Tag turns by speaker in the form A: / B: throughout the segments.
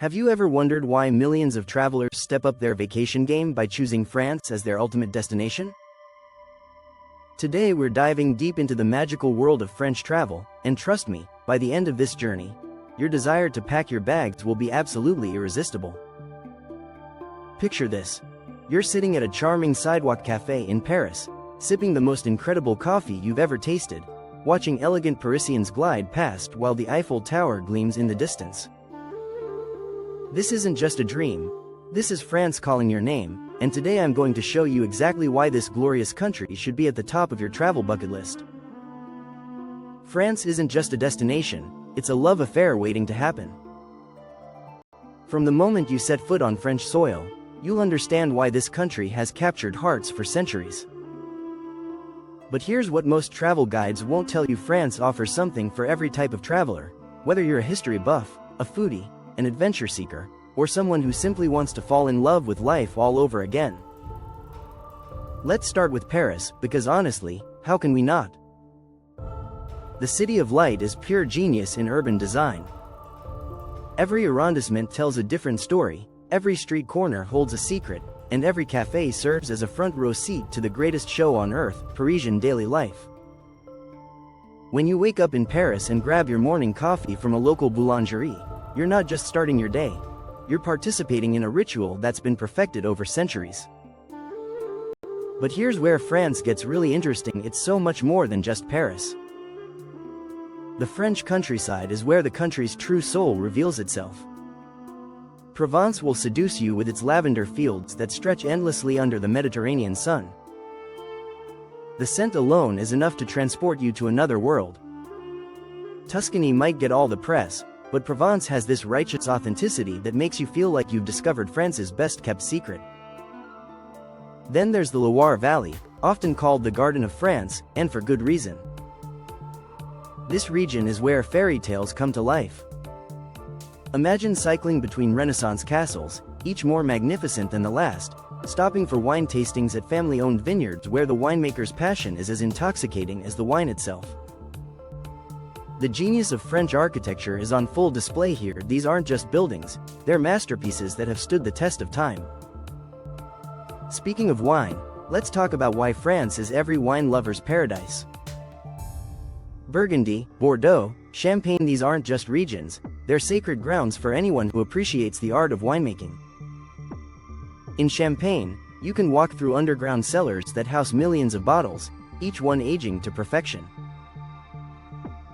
A: Have you ever wondered why millions of travelers step up their vacation game by choosing France as their ultimate destination? Today we're diving deep into the magical world of French travel, and trust me, by the end of this journey, your desire to pack your bags will be absolutely irresistible. Picture this. You're sitting at a charming sidewalk cafe in Paris, sipping the most incredible coffee you've ever tasted, watching elegant Parisians glide past while the Eiffel Tower gleams in the distance. This isn't just a dream. This is France calling your name, and today I'm going to show you exactly why this glorious country should be at the top of your travel bucket list. France isn't just a destination, it's a love affair waiting to happen. From the moment you set foot on French soil, you'll understand why this country has captured hearts for centuries. But here's what most travel guides won't tell you: France offers something for every type of traveler, whether you're a history buff, a foodie, an adventure seeker, or someone who simply wants to fall in love with life all over again. Let's start with Paris, because honestly, how can we not? The City of Light is pure genius in urban design. Every arrondissement tells a different story, every street corner holds a secret, and every cafe serves as a front-row seat to the greatest show on earth, Parisian daily life. When you wake up in Paris and grab your morning coffee from a local boulangerie, you're not just starting your day. You're participating in a ritual that's been perfected over centuries. But here's where France gets really interesting: it's so much more than just Paris. The French countryside is where the country's true soul reveals itself. Provence will seduce you with its lavender fields that stretch endlessly under the Mediterranean sun. The scent alone is enough to transport you to another world. Tuscany might get all the press, but Provence has this righteous authenticity that makes you feel like you've discovered France's best-kept secret. Then there's the Loire Valley, often called the Garden of France, and for good reason. This region is where fairy tales come to life. Imagine cycling between Renaissance castles, each more magnificent than the last, stopping for wine tastings at family-owned vineyards where the winemaker's passion is as intoxicating as the wine itself. The genius of French architecture is on full display here. These aren't just buildings, they're masterpieces that have stood the test of time. Speaking of wine, let's talk about why France is every wine lover's paradise. Burgundy, Bordeaux, Champagne — these aren't just regions, they're sacred grounds for anyone who appreciates the art of winemaking. In Champagne, you can walk through underground cellars that house millions of bottles, each one aging to perfection.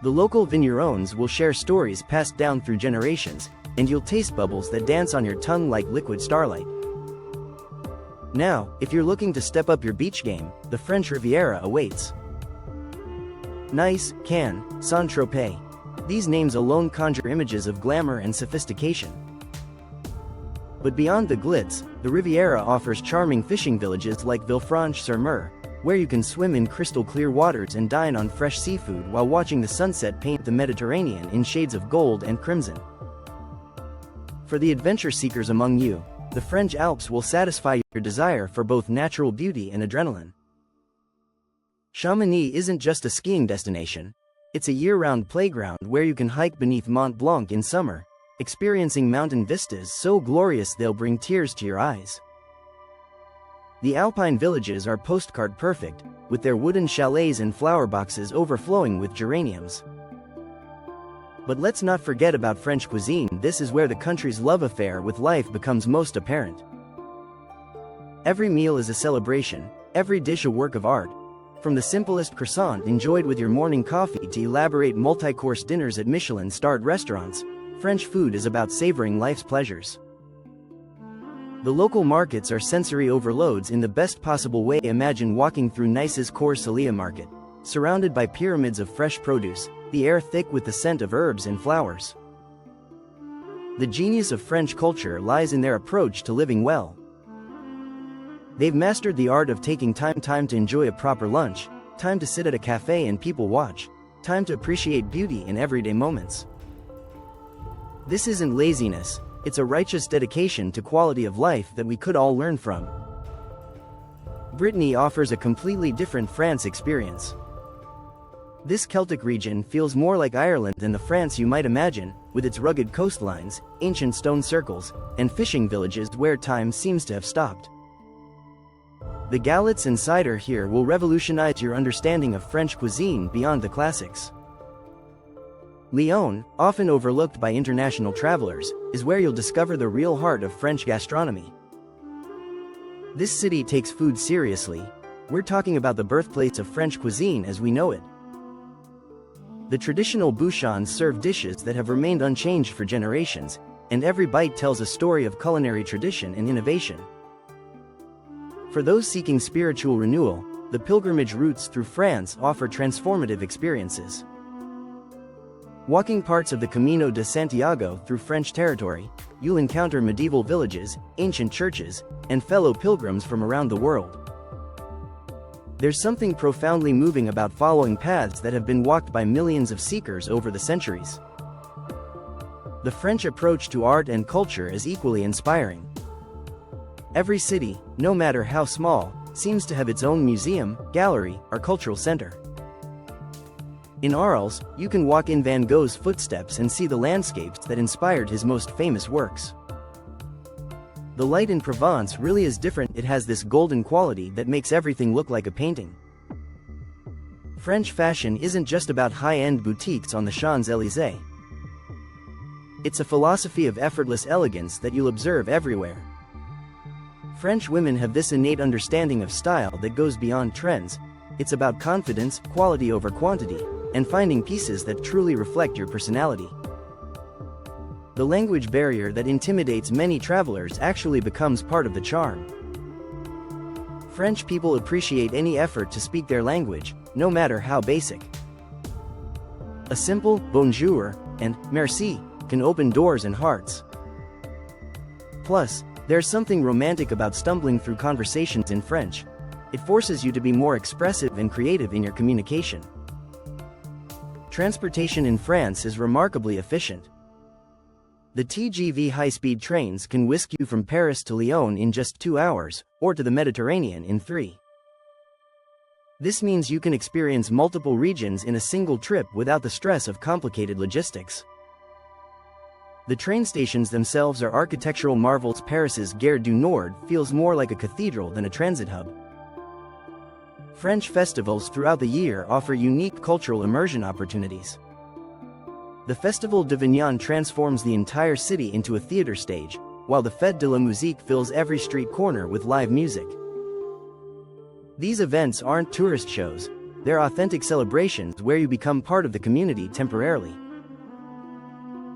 A: The local vignerons will share stories passed down through generations, and you'll taste bubbles that dance on your tongue like liquid starlight. Now, if you're looking to step up your beach game, the French Riviera awaits. Nice, Cannes, Saint-Tropez. These names alone conjure images of glamour and sophistication. But beyond the glitz, the Riviera offers charming fishing villages like Villefranche-sur-Mer, where you can swim in crystal-clear waters and dine on fresh seafood while watching the sunset paint the Mediterranean in shades of gold and crimson. For the adventure seekers among you, the French Alps will satisfy your desire for both natural beauty and adrenaline. Chamonix isn't just a skiing destination, it's a year-round playground where you can hike beneath Mont Blanc in summer, experiencing mountain vistas so glorious they'll bring tears to your eyes. The alpine villages are postcard perfect, with their wooden chalets and flower boxes overflowing with geraniums. But let's not forget about French cuisine. This is where the country's love affair with life becomes most apparent. Every meal is a celebration, every dish a work of art. From the simplest croissant enjoyed with your morning coffee to elaborate multi-course dinners at Michelin-starred restaurants, French food is about savoring life's pleasures. The local markets are sensory overloads in the best possible way. Imagine walking through Nice's Cours Salia market, surrounded by pyramids of fresh produce, the air thick with the scent of herbs and flowers. The genius of French culture lies in their approach to living well. They've mastered the art of taking time to enjoy a proper lunch, time to sit at a cafe and people watch, time to appreciate beauty in everyday moments. This isn't laziness, it's a righteous dedication to quality of life that we could all learn from. Brittany offers a completely different France experience. This Celtic region feels more like Ireland than the France you might imagine, with its rugged coastlines, ancient stone circles, and fishing villages where time seems to have stopped. The galettes and cider here will revolutionize your understanding of French cuisine beyond the classics. Lyon, often overlooked by international travelers, is where you'll discover the real heart of French gastronomy. This city takes food seriously. We're talking about the birthplace of French cuisine as we know it. The traditional bouchons serve dishes that have remained unchanged for generations, and every bite tells a story of culinary tradition and innovation. For those seeking spiritual renewal, the pilgrimage routes through France offer transformative experiences. Walking parts of the Camino de Santiago through French territory, you'll encounter medieval villages, ancient churches, and fellow pilgrims from around the world. There's something profoundly moving about following paths that have been walked by millions of seekers over the centuries. The French approach to art and culture is equally inspiring. Every city, no matter how small, seems to have its own museum, gallery, or cultural center. In Arles, you can walk in Van Gogh's footsteps and see the landscapes that inspired his most famous works. The light in Provence really is different. It has this golden quality that makes everything look like a painting. French fashion isn't just about high-end boutiques on the Champs-Élysées. It's a philosophy of effortless elegance that you'll observe everywhere. French women have this innate understanding of style that goes beyond trends. It's about confidence, quality over quantity, and finding pieces that truly reflect your personality. The language barrier that intimidates many travelers actually becomes part of the charm. French people appreciate any effort to speak their language, no matter how basic. A simple bonjour and merci can open doors and hearts. Plus, there's something romantic about stumbling through conversations in French. It forces you to be more expressive and creative in your communication. Transportation in France is remarkably efficient. The TGV high-speed trains can whisk you from Paris to Lyon in just 2 hours, or to the Mediterranean in 3. This means you can experience multiple regions in a single trip without the stress of complicated logistics. The train stations themselves are architectural marvels. Paris's Gare du Nord feels more like a cathedral than a transit hub. French festivals throughout the year offer unique cultural immersion opportunities. The Festival d'Avignon transforms the entire city into a theater stage, while the Fête de la Musique fills every street corner with live music. These events aren't tourist shows, they're authentic celebrations where you become part of the community temporarily.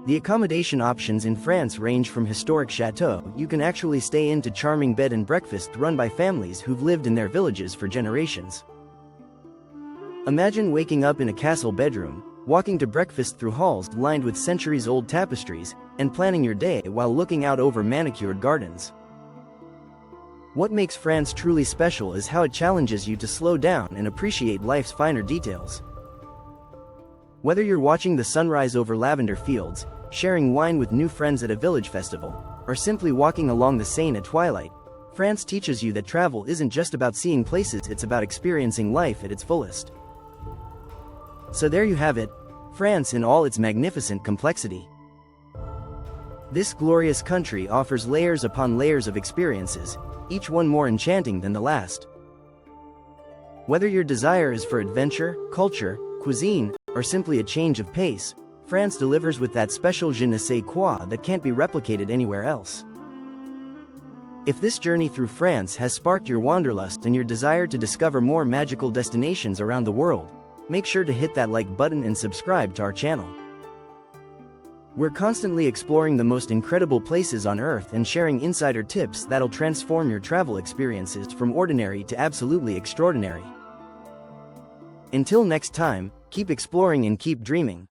A: The accommodation options in France range from historic chateaux you can actually stay in to charming bed and breakfast run by families who've lived in their villages for generations. Imagine waking up in a castle bedroom, walking to breakfast through halls lined with centuries-old tapestries, and planning your day while looking out over manicured gardens. What makes France truly special is how it challenges you to slow down and appreciate life's finer details. Whether you're watching the sunrise over lavender fields, sharing wine with new friends at a village festival, or simply walking along the Seine at twilight, France teaches you that travel isn't just about seeing places, it's about experiencing life at its fullest. So there you have it, France in all its magnificent complexity. This glorious country offers layers upon layers of experiences, each one more enchanting than the last. Whether your desire is for adventure, culture, cuisine, or simply a change of pace, France delivers with that special je ne sais quoi that can't be replicated anywhere else. If this journey through France has sparked your wanderlust and your desire to discover more magical destinations around the world, make sure to hit that like button and subscribe to our channel. We're constantly exploring the most incredible places on Earth and sharing insider tips that'll transform your travel experiences from ordinary to absolutely extraordinary. Until next time, keep exploring and keep dreaming.